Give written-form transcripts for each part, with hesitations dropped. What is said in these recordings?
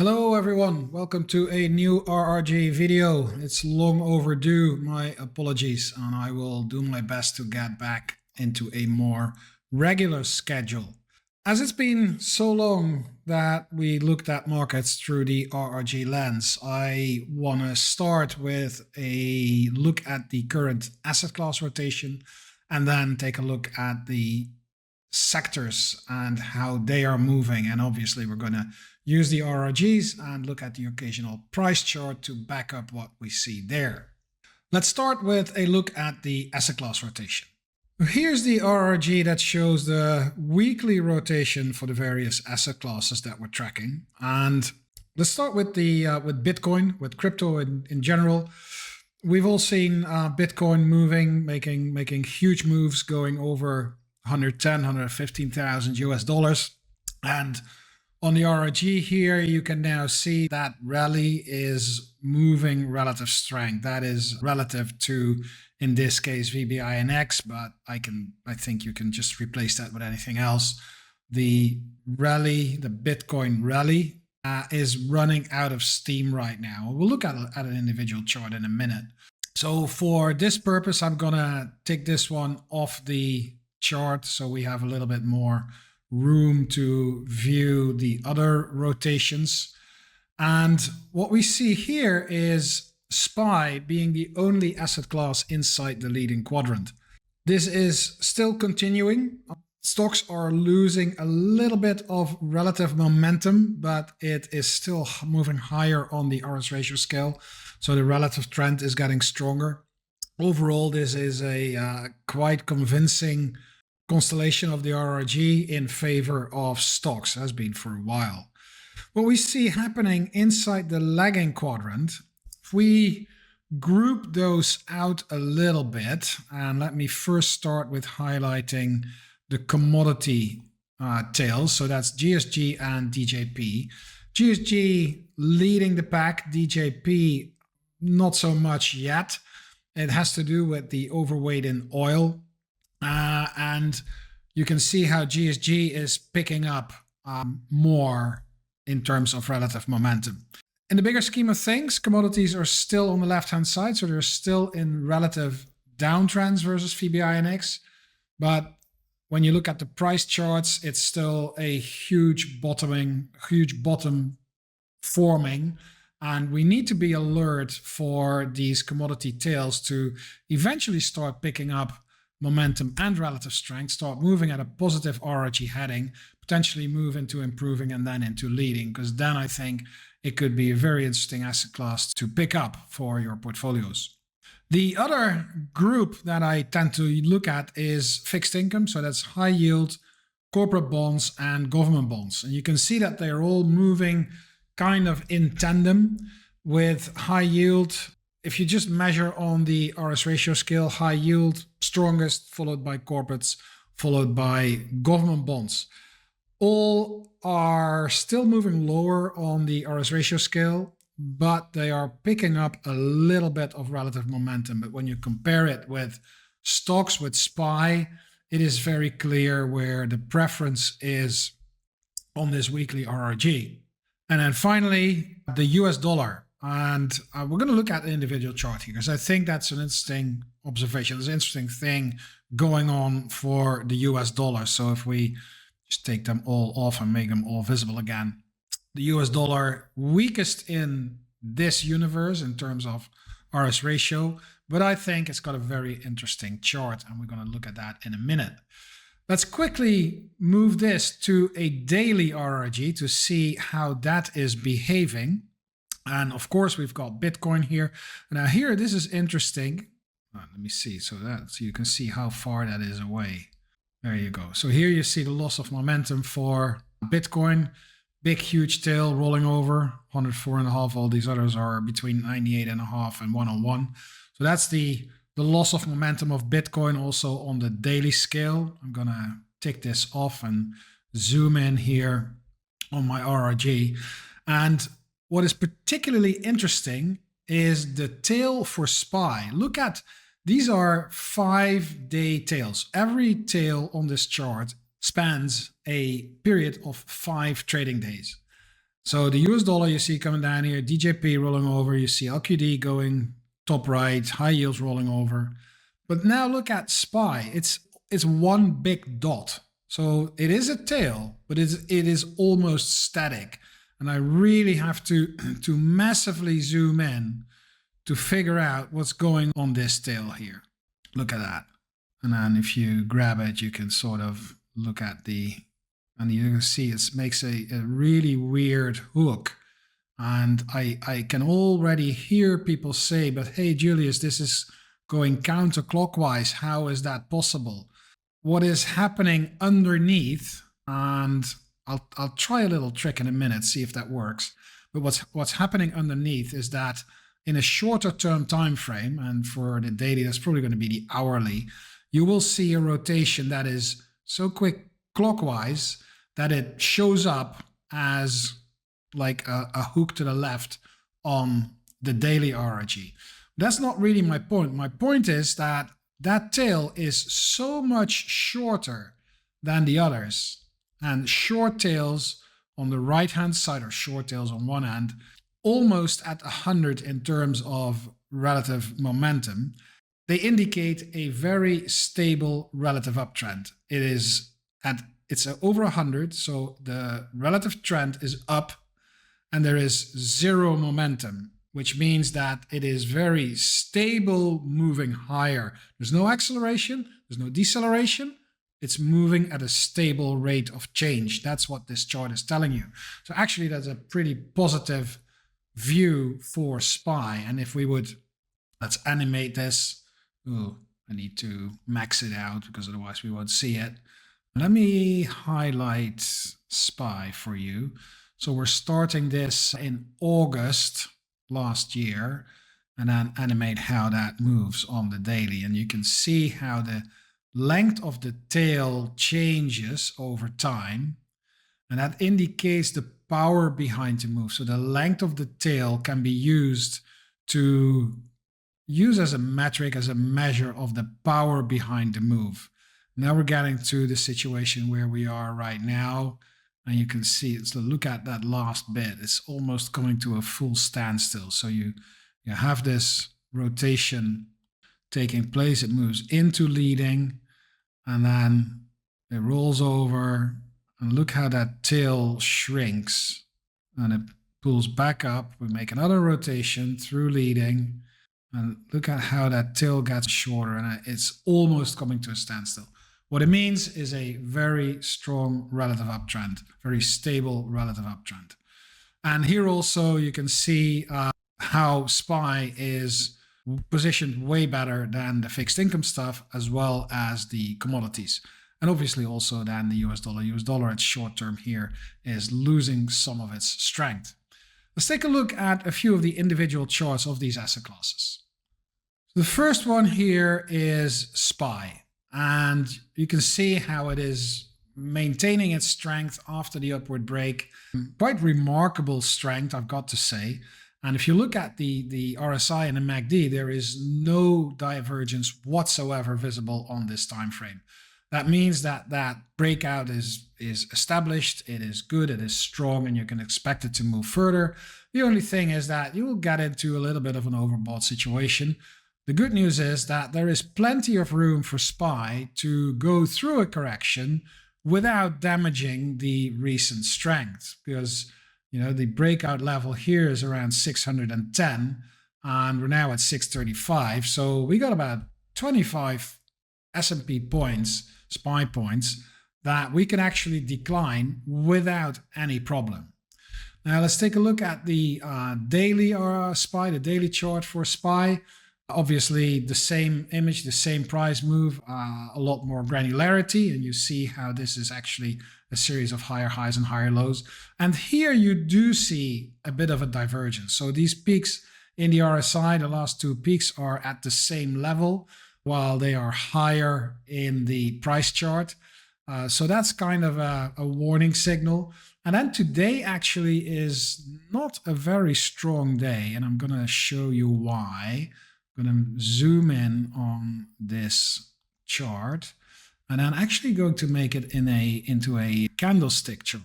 Hello everyone, welcome to a new RRG video. It's long overdue, my apologies, and I will do my best to get back into a more regular schedule. As it's been so long that we looked at markets through the RRG lens, I want to start with a look at the current asset class rotation and then take a look at the sectors and how they are moving. And obviously we're going to use the RRGs and look at the occasional price chart to back up what we see there. Let's start with a look at the asset class rotation. Here's the RRG that shows the weekly rotation for the various asset classes that we're tracking. And let's start with with Bitcoin, with crypto in general. We've all seen Bitcoin moving, making huge moves, going over 110, 115,000 US dollars. And on the RRG here, you can now see that rally is moving relative strength. That is relative to, in this case, VBINX, but I think you can just replace that with anything else. The rally, the Bitcoin rally, is running out of steam right now. We'll look at an individual chart in a minute. So for this purpose, I'm gonna take this one off the chart so we have a little bit more room to view the other rotations. And what we see here is SPY being the only asset class inside the leading quadrant. This is still continuing. Stocks are losing a little bit of relative momentum, but it is still moving higher on the RS ratio scale. So the relative trend is getting stronger. Overall, this is a quite convincing constellation of the RRG in favor of stocks, has been for a while. What we see happening inside the lagging quadrant, if we group those out a little bit, and let me first start with highlighting the commodity tails. So that's GSG and DJP. GSG leading the pack, DJP not so much yet. It has to do with the overweight in oil. And you can see how GSG is picking up more in terms of relative momentum. In the bigger scheme of things, commodities are still on the left-hand side, so they're still in relative downtrends versus VBINX. But when you look at the price charts, it's still a huge bottom forming. And we need to be alert for these commodity tails to eventually start picking up momentum and relative strength, start moving at a positive RRG heading, potentially move into improving and then into leading, because then I think it could be a very interesting asset class to pick up for your portfolios. The other group that I tend to look at is fixed income. So that's high yield, corporate bonds and government bonds. And you can see that they're all moving kind of in tandem with high yield. If you just measure on the RS ratio scale, high yield strongest, followed by corporates, followed by government bonds. All are still moving lower on the RS ratio scale, but they are picking up a little bit of relative momentum. But when you compare it with stocks, with SPY, it is very clear where the preference is on this weekly RRG. And then finally, the US dollar. And we're going to look at the individual chart here because I think that's an interesting observation. There's an interesting thing going on for the US dollar. So if we just take them all off and make them all visible again, the US dollar weakest in this universe in terms of RS ratio, but I think it's got a very interesting chart and we're going to look at that in a minute. Let's quickly move this to a daily RRG to see how that is behaving. And of course, we've got Bitcoin here. Now here, this is interesting. Let me see. So you can see how far that is away. There you go. So here you see the loss of momentum for Bitcoin. Big, huge tail rolling over 104.5. All these others are between 98.5 and 101. So that's the loss of momentum of Bitcoin also on the daily scale. I'm going to take this off and zoom in here on my RRG. And what is particularly interesting is the tail for SPY. Look at, these are 5-day tails. Every tail on this chart spans a period of 5 trading days. So the US dollar you see coming down here, DJP rolling over, you see LQD going top right, high yields rolling over. But now look at SPY. It's one big dot. So it is a tail, but it is almost static. And I really have to massively zoom in to figure out what's going on this tail here. Look at that. And then if you grab it, you can sort of look at and you can see it makes a really weird hook. And I can already hear people say, but hey, Julius, this is going counterclockwise. How is that possible? What is happening underneath, and I'll try a little trick in a minute, see if that works. But what's happening underneath is that in a shorter term time frame, and for the daily, that's probably going to be the hourly, you will see a rotation that is so quick clockwise that it shows up as like a hook to the left on the daily RRG. That's not really my point. My point is that that tail is so much shorter than the others. And short tails on the right hand side, or short tails on one hand, almost at 100 in terms of relative momentum, they indicate a very stable relative uptrend. It's over 100, so the relative trend is up and there is zero momentum, which means that it is very stable, moving higher. There's no acceleration, there's no deceleration. It's moving at a stable rate of change. That's what this chart is telling you. So actually, that's a pretty positive view for SPY. And if we would, let's animate this. Oh, I need to max it out because otherwise we won't see it. Let me highlight SPY for you. So we're starting this in August last year, and then animate how that moves on the daily. And you can see how the length of the tail changes over time, and that indicates the power behind the move. So the length of the tail can be used as a metric, as a measure of the power behind the move. Now we're getting to the situation where we are right now, and you can see, so look at that last bit. It's almost coming to a full standstill. So you have this rotation taking place. It moves into leading, and then it rolls over, and look how that tail shrinks, and it pulls back up. We make another rotation through leading, and look at how that tail gets shorter, and it's almost coming to a standstill. What it means is a very strong relative uptrend, very stable relative uptrend. And here also you can see how SPY is positioned way better than the fixed income stuff, as well as the commodities. And obviously also than the US dollar. US dollar at short term here is losing some of its strength. Let's take a look at a few of the individual charts of these asset classes. The first one here is SPY. And you can see how it is maintaining its strength after the upward break. Quite remarkable strength, I've got to say. And if you look at the RSI and the MACD, there is no divergence whatsoever visible on this time frame. That means that that breakout is established, it is good, it is strong, and you can expect it to move further. The only thing is that you will get into a little bit of an overbought situation. The good news is that there is plenty of room for SPY to go through a correction without damaging the recent strength, because the breakout level here is around 610 and we're now at 635. So we got about 25 S&P points, SPY points, that we can actually decline without any problem. Now let's take a look at the daily SPY, the daily chart for SPY. Obviously the same image, the same price move, a lot more granularity, and you see how this is actually a series of higher highs and higher lows. And here you do see a bit of a divergence. So these peaks in the RSI, the last two peaks, are at the same level while they are higher in the price chart. So that's kind of a warning signal. And then today actually is not a very strong day, and I'm going to show you why. I'm going to zoom in on this chart, and I'm actually going to make it into a candlestick chart.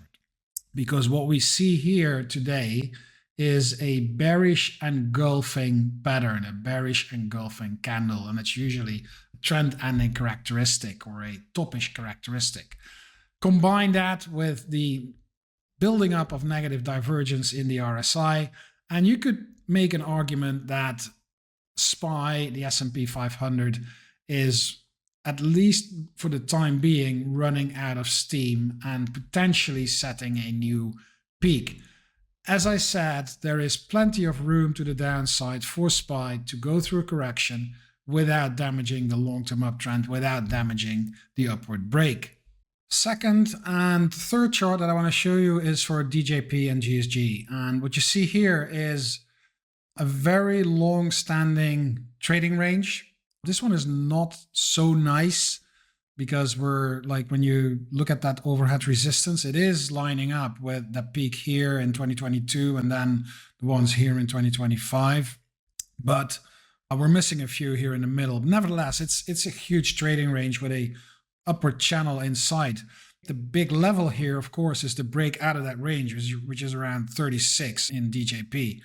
because what we see here today is a bearish engulfing pattern, a bearish engulfing candle, and it's usually a trend ending characteristic or a topish characteristic. Combine that with the building up of negative divergence in the RSI, and you could make an argument that SPY, the S&P 500, is at least for the time being running out of steam and potentially setting a new peak. As I said, there is plenty of room to the downside for SPY to go through a correction without damaging the long-term uptrend, without damaging the upward break. Second and third chart that I want to show you is for DJP and GSG. And what you see here is a very long-standing trading range. This one is not so nice because we're like, when you look at that overhead resistance, it is lining up with the peak here in 2022 and then the ones here in 2025. But we're missing a few here in the middle. Nevertheless, it's a huge trading range with a upward channel inside. The big level here, of course, is the break out of that range, which is around 36 in DJP.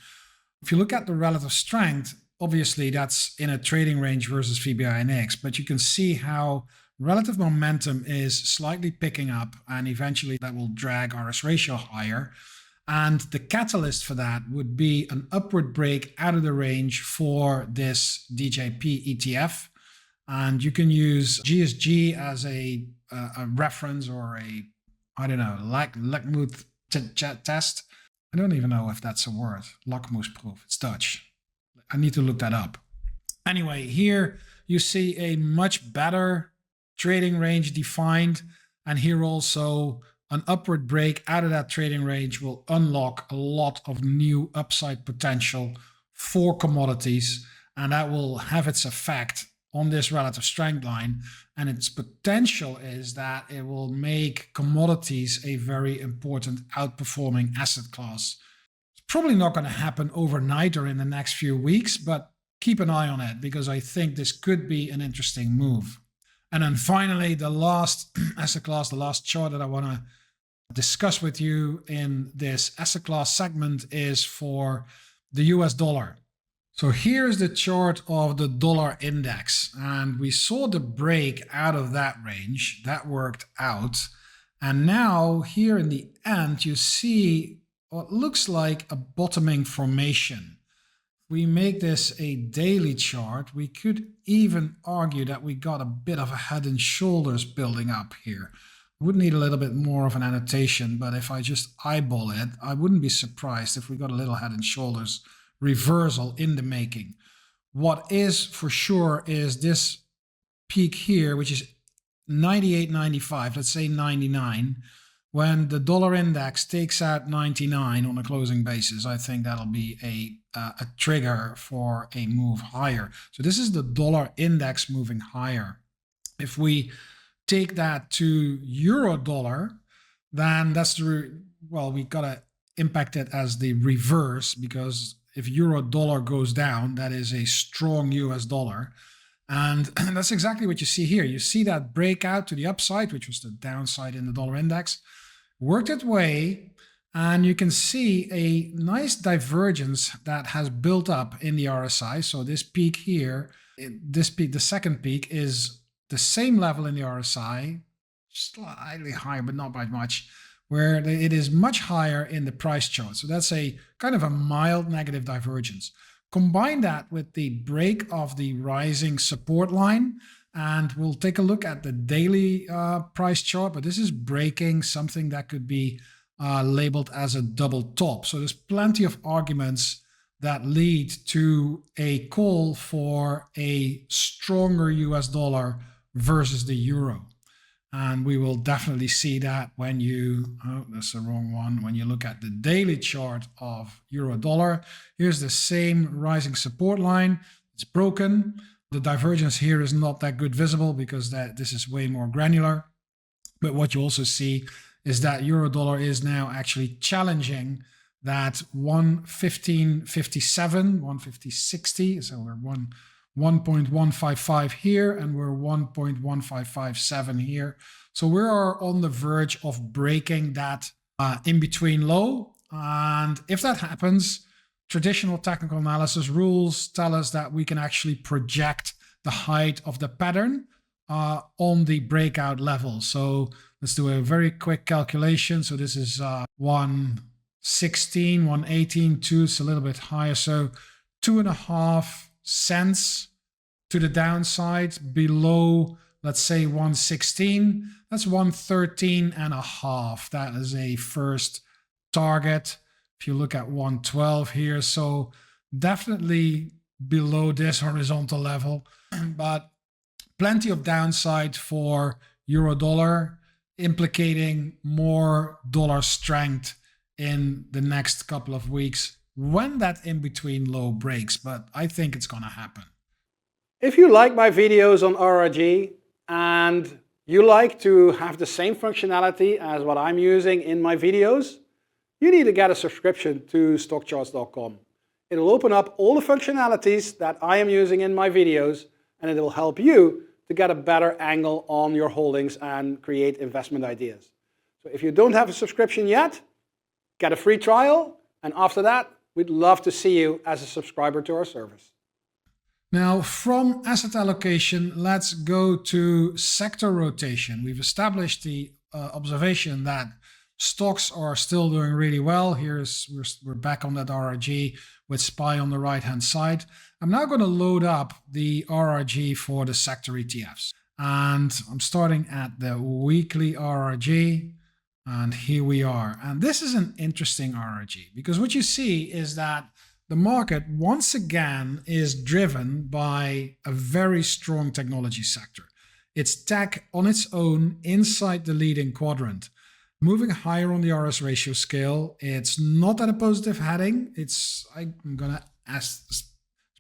If you look at the relative strength, obviously that's in a trading range versus VBINX, but you can see how relative momentum is slightly picking up, and eventually that will drag RS ratio higher. And the catalyst for that would be an upward break out of the range for this DJP ETF. And you can use GSG as a reference or I don't know, Lakmoes test. I don't even know if that's a word. Lakmoes proof. It's Dutch. I need to look that up. Anyway, here you see a much better trading range defined. And here also an upward break out of that trading range will unlock a lot of new upside potential for commodities. And that will have its effect on this relative strength line, and its potential is that it will make commodities a very important outperforming asset class. It's probably not going to happen overnight or in the next few weeks, but keep an eye on it because I think this could be an interesting move. And then finally, the last asset class, the last chart that I want to discuss with you in this asset class segment is for the US dollar. So here's the chart of the dollar index, and we saw the break out of that range. That worked out. And now here in the end, you see what looks like a bottoming formation. If we make this a daily chart, we could even argue that we got a bit of a head and shoulders building up here. Would need a little bit more of an annotation, but if I just eyeball it, I wouldn't be surprised if we got a little head and shoulders reversal in the making. What is for sure is this peak here, which is 98.95, let's say 99. When the dollar index takes out 99 on a closing basis, I think that'll be a trigger for a move higher. So this is the dollar index moving higher. If we take that to euro dollar, then that's we gotta impact it as the reverse, because if euro dollar goes down, that is a strong US dollar. And that's exactly what you see here. You see that breakout to the upside, which was the downside in the dollar index, worked its way, and you can see a nice divergence that has built up in the RSI. So this peak here, this peak, the second peak, is the same level in the RSI, slightly higher, but not by much, where it is much higher in the price chart. So that's a kind of a mild negative divergence. Combine that with the break of the rising support line, and we'll take a look at the daily price chart, but this is breaking something that could be labeled as a double top. So there's plenty of arguments that lead to a call for a stronger US dollar versus the euro. And we will definitely see that when you, oh, that's the wrong one. When you look at the daily chart of euro dollar, here's the same rising support line. It's broken. The divergence here is not that good visible because this is way more granular. But what you also see is that euro dollar is now actually challenging that 115.57, 150.60. So we're 1.155 here, and we're 1.1557 here. So we are on the verge of breaking that in between low. And if that happens, traditional technical analysis rules tell us that we can actually project the height of the pattern on the breakout level. So let's do a very quick calculation. So this is 116, 118, 2, it's a little bit higher. So 2.5 cents to the downside below, let's say 116. That's 113.5. That is a first target. If you look at 112 here, so definitely below this horizontal level, but plenty of downside for euro dollar, implicating more dollar strength in the next couple of weeks when that in-between low breaks, but I think it's gonna happen. If you like my videos on RRG and you like to have the same functionality as what I'm using in my videos, you need to get a subscription to Stockcharts.com. It will open up all the functionalities that I am using in my videos, and it will help you to get a better angle on your holdings and create investment ideas. So if you don't have a subscription yet, get a free trial, and after that, we'd love to see you as a subscriber to our service. Now, from asset allocation, let's go to sector rotation. We've established the observation that stocks are still doing really well. We're back on that RRG with SPY on the right-hand side. I'm now going to load up the RRG for the sector ETFs. And I'm starting at the weekly RRG. And here we are. And this is an interesting RRG because what you see is that the market once again is driven by a very strong technology sector. It's tech on its own inside the leading quadrant. Moving higher on the RS ratio scale, it's not at a positive heading. I'm gonna ask, it's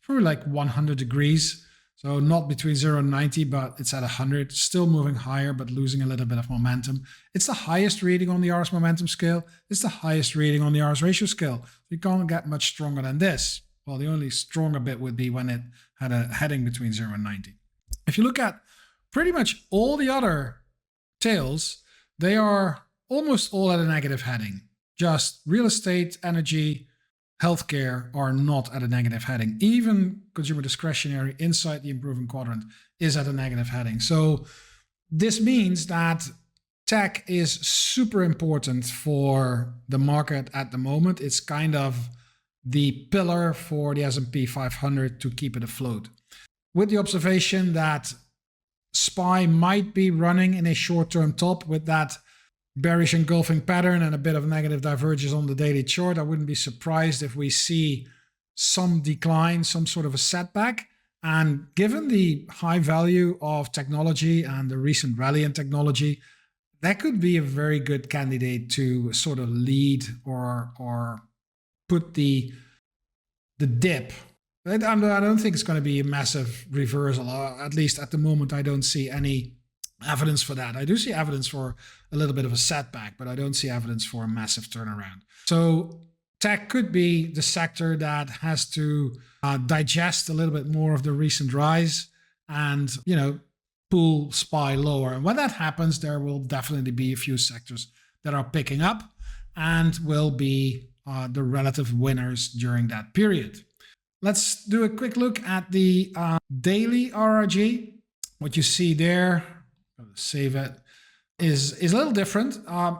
probably like 100 degrees. So not between 0 and 90, but it's at 100, still moving higher, but losing a little bit of momentum. It's the highest reading on the RS momentum scale. It's the highest reading on the RS ratio scale. You can't get much stronger than this. Well, the only stronger bit would be when it had a heading between 0 and 90. If you look at pretty much all the other tails, they are almost all at a negative heading. Just real estate, energy, healthcare are not at a negative heading. Even consumer discretionary inside the improving quadrant is at a negative heading. So this means that tech is super important for the market at the moment. It's kind of the pillar for the S&P 500 to keep it afloat. With the observation that SPY might be running in a short-term top with that bearish engulfing pattern and a bit of negative divergence on the daily chart, I wouldn't be surprised if we see some decline, some sort of a setback. And given the high value of technology and the recent rally in technology, that could be a very good candidate to sort of lead or put the dip. I don't think it's going to be a massive reversal. At least at the moment, I don't see any evidence for that. I do see evidence for a little bit of a setback, but I don't see evidence for a massive turnaround. So tech could be the sector that has to digest a little bit more of the recent rise and, pull SPY lower. And when that happens, there will definitely be a few sectors that are picking up and will be the relative winners during that period. Let's do a quick look at the daily RRG. What you see there, save it, is a little different.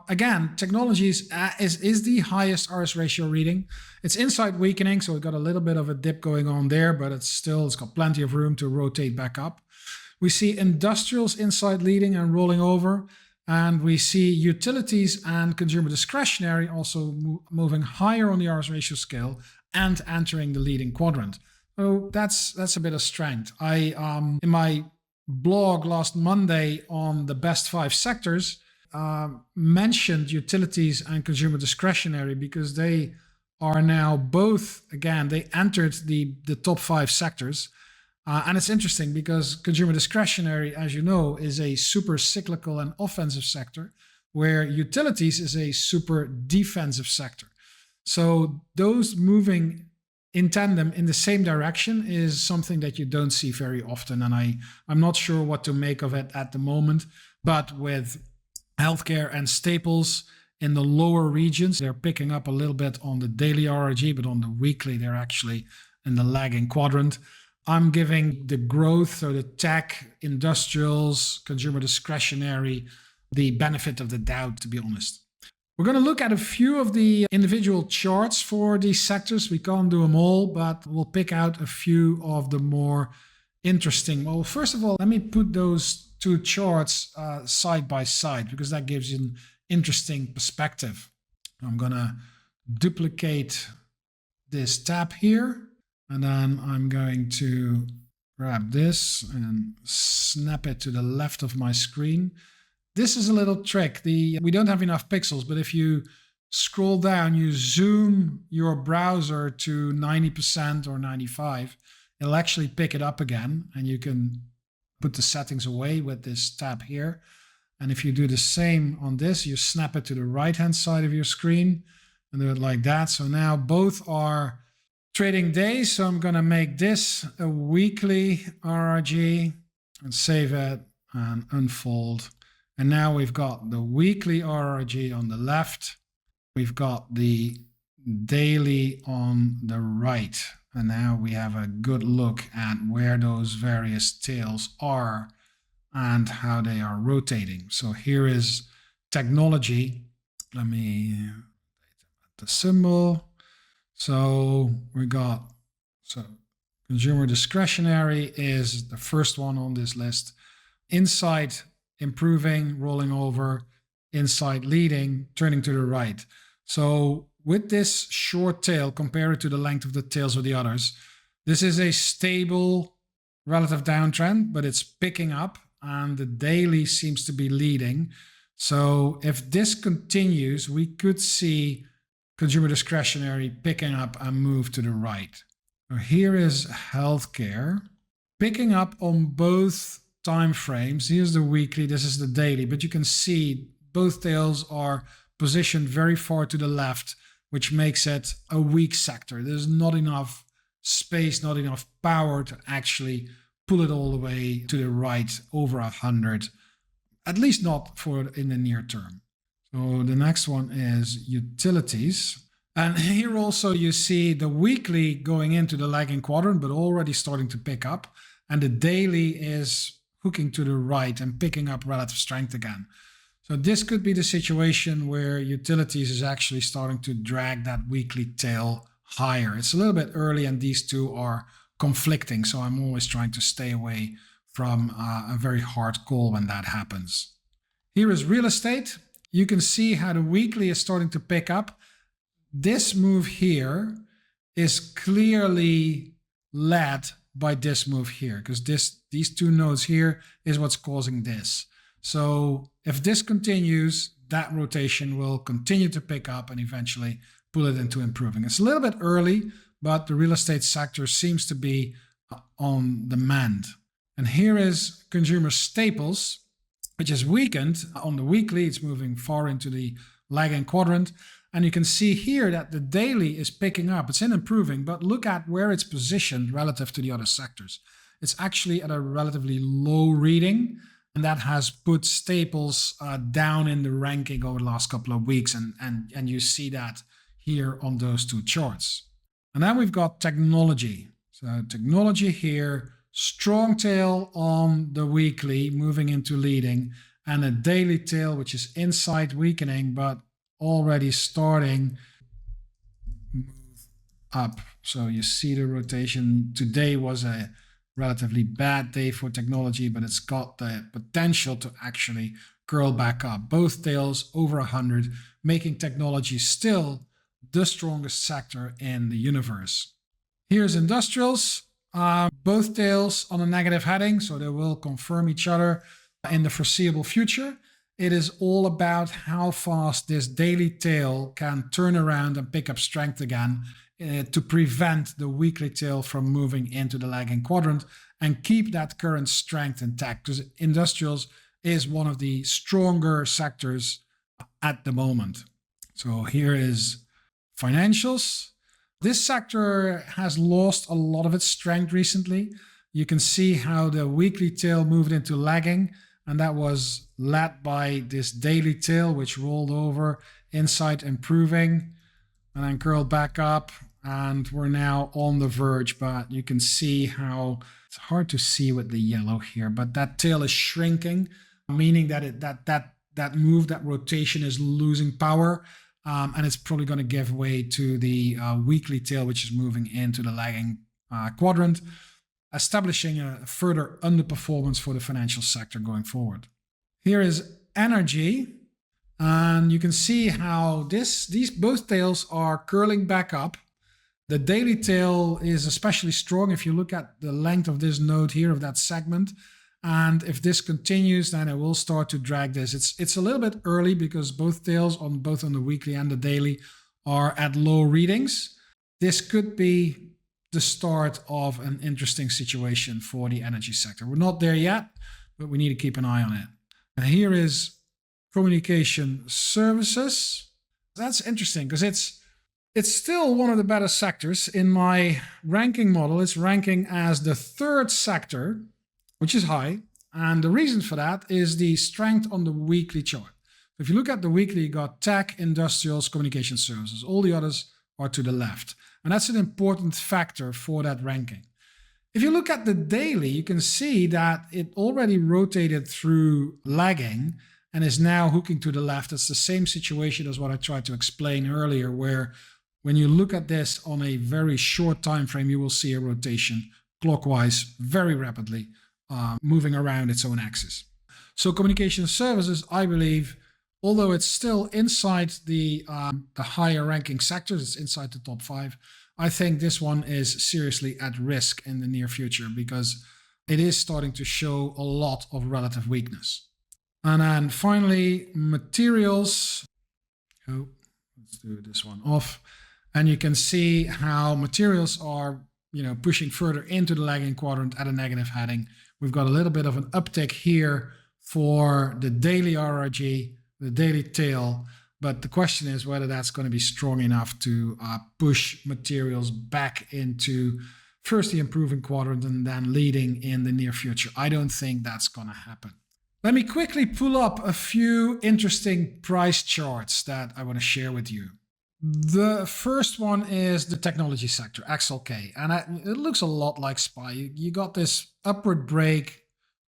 Again, technologies is the highest RS ratio reading. It's inside weakening, so we've got a little bit of a dip going on there, but it's got plenty of room to rotate back up. We see industrials inside leading and rolling over, and we see utilities and consumer discretionary also moving higher on the RS ratio scale and entering the leading quadrant. So that's a bit of strength. I in my blog last Monday on the best 5 sectors mentioned utilities and consumer discretionary because they are now both, again, they entered the top 5 sectors. And it's interesting because consumer discretionary, as you know, is a super cyclical and offensive sector, where utilities is a super defensive sector. So those moving in tandem in the same direction is something that you don't see very often. And I'm not sure what to make of it at the moment, but with healthcare and staples in the lower regions. They're picking up a little bit on the daily RRG, but on the weekly, they're actually in the lagging quadrant. I'm giving the growth, so the tech, industrials, consumer discretionary, the benefit of the doubt, to be honest. We're going to look at a few of the individual charts for these sectors. We can't do them all, but we'll pick out a few of the more interesting. Well, first of all, let me put those two charts side by side, because that gives you an interesting perspective. I'm going to duplicate this tab here, and then I'm going to grab this and snap it to the left of my screen. This is a little trick. We don't have enough pixels, but if you scroll down, you zoom your browser to 90% or 95, it'll actually pick it up again, and you can put the settings away with this tab here. And if you do the same on this, you snap it to the right-hand side of your screen and do it like that. So now both are trading days. So I'm going to make this a weekly RRG and save it and unfold. And now we've got the weekly RRG on the left. We've got the daily on the right. And now we have a good look at where those various tails are and how they are rotating. So here is technology. Let me the symbol. So we got, consumer discretionary is the first one on this list. Inside improving, rolling over, inside leading, turning to the right. So with this short tail, compare it to the length of the tails of the others. This is a stable relative downtrend, but it's picking up, and the daily seems to be leading. So if this continues, we could see consumer discretionary picking up and move to the right. So here is healthcare picking up on both time frames. Here's the weekly, this is the daily, but you can see both tails are positioned very far to the left, which makes it a weak sector. There's not enough space, not enough power to actually pull it all the way to the right over 100, at least not for in the near term. So the next one is utilities. And here also you see the weekly going into the lagging quadrant, but already starting to pick up. And the daily is hooking to the right and picking up relative strength again. So this could be the situation where utilities is actually starting to drag that weekly tail higher. It's a little bit early and these two are conflicting. So I'm always trying to stay away from a very hard call when that happens. Here is real estate. You can see how the weekly is starting to pick up. This move here is clearly led by this move here, because these two nodes here is what's causing this. So if this continues, that rotation will continue to pick up and eventually pull it into improving. It's a little bit early, but the real estate sector seems to be on the mend. And here is consumer staples, which is weakened on the weekly. It's moving far into the lagging quadrant. And you can see here that the daily is picking up. It's in improving, but look at where it's positioned relative to the other sectors. It's actually at a relatively low reading, and that has put staples down in the ranking over the last couple of weeks. And you see that here on those two charts. And then we've got technology. So technology here, strong tail on the weekly, moving into leading, and a daily tail, which is inside weakening, but already starting move up. So you see the rotation. Today was a relatively bad day for technology, but it's got the potential to actually curl back up. Both tails over 100, making technology still the strongest sector in the universe. Here's industrials. Both tails on a negative heading, so they will confirm each other in the foreseeable future. It is all about how fast this daily tail can turn around and pick up strength again to prevent the weekly tail from moving into the lagging quadrant and keep that current strength intact, because industrials is one of the stronger sectors at the moment. So here is financials. This sector has lost a lot of its strength recently. You can see how the weekly tail moved into lagging, and that was led by this daily tail, which rolled over inside improving, and then curled back up, and we're now on the verge. But you can see how it's hard to see with the yellow here, but that tail is shrinking, meaning that that move, that rotation is losing power, and it's probably going to give way to the weekly tail, which is moving into the lagging quadrant, establishing a further underperformance for the financial sector going forward. Here is energy, and you can see how these both tails are curling back up. The daily tail is especially strong if you look at the length of this node here, of that segment. And if this continues, then it will start to drag this. It's a little bit early because both tails, both on the weekly and the daily, are at low readings. This could be the start of an interesting situation for the energy sector. We're not there yet, but we need to keep an eye on it. And here is communication services. That's interesting because it's still one of the better sectors. In my ranking model, it's ranking as the third sector, which is high. And the reason for that is the strength on the weekly chart. If you look at the weekly, you got tech, industrials, communication services. All the others are to the left. And that's an important factor for that ranking. If you look at the daily, you can see that it already rotated through lagging and is now hooking to the left. It's the same situation as what I tried to explain earlier, where when you look at this on a very short time frame, you will see a rotation clockwise very rapidly, moving around its own axis. So communication services, I believe, although it's still inside the higher ranking sectors, it's inside the top 5, I think this one is seriously at risk in the near future because it is starting to show a lot of relative weakness. And then finally, materials. Oh, let's do this one off. And you can see how materials are, pushing further into the lagging quadrant at a negative heading. We've got a little bit of an uptick here for the daily RRG, the daily tail. But the question is whether that's going to be strong enough to push materials back into first the improving quadrant and then leading in the near future. I don't think that's going to happen. Let me quickly pull up a few interesting price charts that I want to share with you. The first one is the technology sector, XLK, and it looks a lot like SPY. You got this upward break,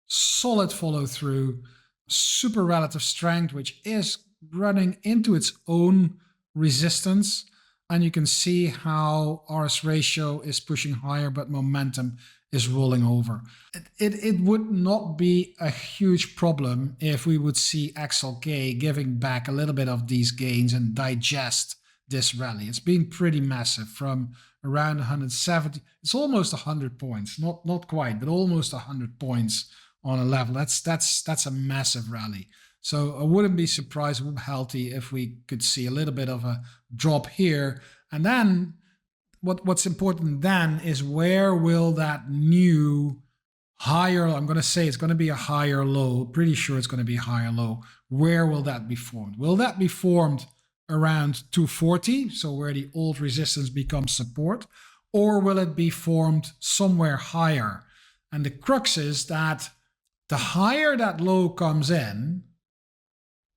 solid follow through, super relative strength, which is running into its own resistance. And you can see how RS ratio is pushing higher, but momentum is rolling over. It would not be a huge problem if we would see XLK giving back a little bit of these gains and digest this rally. It's been pretty massive from around 170. It's almost 100 points, not quite, but almost 100 points on a level. That's a massive rally. So I wouldn't be surprised, healthy, if we could see a little bit of a drop here. And then what's important then is where will that new higher, I'm going to say it's going to be a higher low, pretty sure it's going to be a higher low. Where will that be formed? Will that be formed around 240, so where the old resistance becomes support, or will it be formed somewhere higher? And the crux is that the higher that low comes in,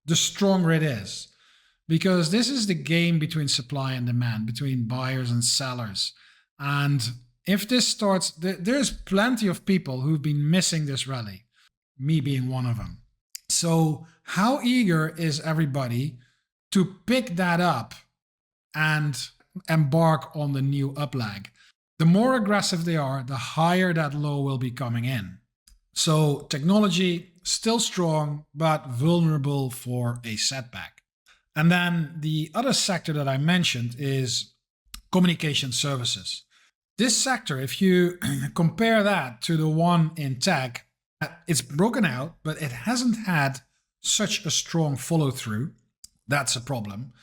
the stronger it is, because this is the game between supply and demand, between buyers and sellers. And if this starts, there's plenty of people who've been missing this rally, me being one of them. So how eager is everybody to pick that up and embark on the new uplag? The more aggressive they are, the higher that low will be coming in. So technology still strong, but vulnerable for a setback. And then the other sector that I mentioned is communication services. This sector, if you compare that to the one in tech, it's broken out, but it hasn't had such a strong follow through. That's a problem.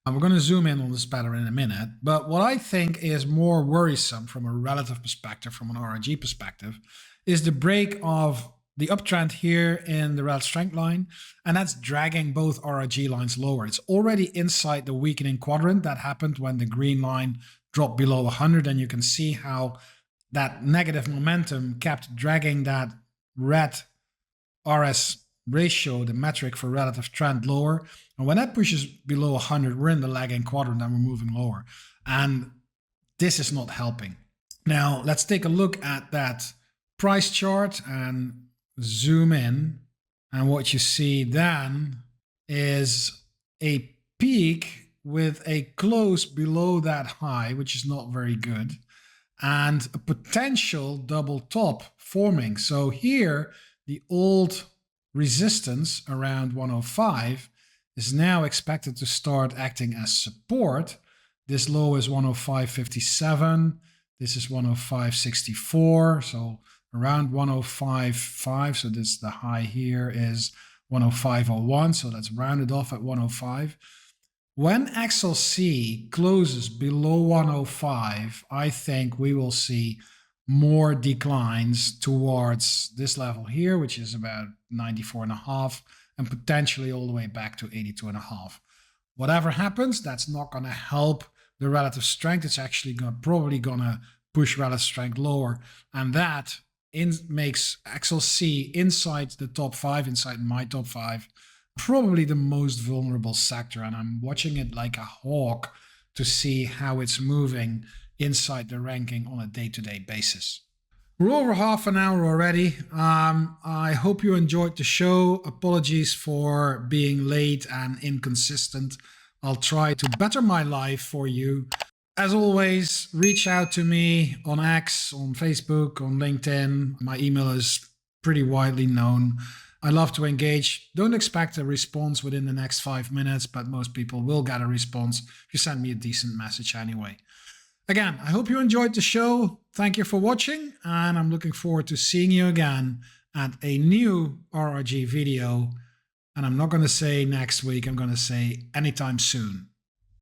And we're going to zoom in on this pattern in a minute. But what I think is more worrisome from a relative perspective, from an RRG perspective, is the break of the uptrend here in the relative strength line. And that's dragging both RRG lines lower. It's already inside the weakening quadrant. That happened when the green line dropped below 100. And you can see how that negative momentum kept dragging that red RS ratio, the metric for relative trend, lower. And when that pushes below 100, we're in the lagging quadrant and we're moving lower. And this is not helping. Now, let's take a look at that price chart and zoom in. And what you see then is a peak with a close below that high, which is not very good, and a potential double top forming. So here, the old resistance around 105 is now expected to start acting as support. This low is 105.57. This is 105.64. So around 105.5. So this, the high here is 105.01. So let's round it off at 105. When XLC closes below 105, I think we will see more declines towards this level here, which is about 94.5, and potentially all the way back to 82.5. Whatever happens, that's not going to help the relative strength. It's actually probably going to push relative strength lower, and that makes XLC inside the top 5, inside my top 5, probably the most vulnerable sector, and I'm watching it like a hawk to see how it's moving inside the ranking on a day-to-day basis. We're over half an hour already. I hope you enjoyed the show. Apologies for being late and inconsistent. I'll try to better my life for you. As always, reach out to me on X, on Facebook, on LinkedIn. My email is pretty widely known. I love to engage. Don't expect a response within the next 5 minutes, but most people will get a response if you send me a decent message anyway. Again, I hope you enjoyed the show. Thank you for watching, and I'm looking forward to seeing you again at a new RRG video. And I'm not going to say next week, I'm going to say anytime soon.